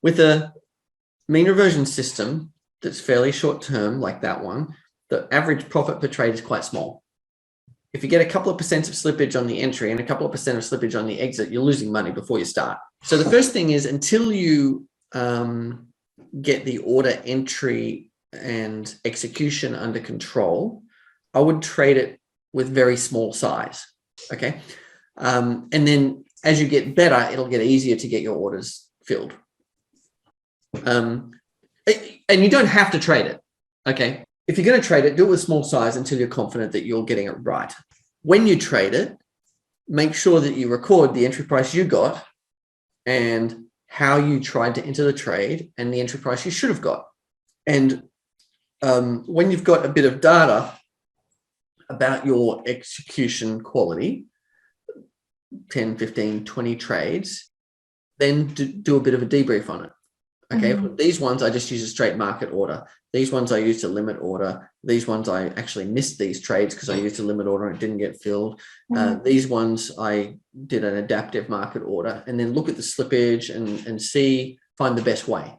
With a mean reversion system that's fairly short term, like that one, the average profit per trade is quite small. If you get a couple of percent of slippage on the entry and a couple of percent of slippage on the exit, you're losing money before you start. So the first thing is, until you get the order entry and execution under control, I would trade it with very small size. Okay. And then as you get better, it'll get easier to get your orders filled. And you don't have to trade it. Okay. If you're going to trade it, do it with small size until you're confident that you're getting it right. When you trade it, make sure that you record the entry price you got and how you tried to enter the trade and the entry price you should have got. And when you've got a bit of data about your execution quality, 10, 15, 20 trades, then do a bit of a debrief on it. Okay, these ones I just use a straight market order. These ones I used a limit order. These ones I actually missed these trades because I used a limit order and it didn't get filled. These ones I did an adaptive market order, and then look at the slippage and find the best way.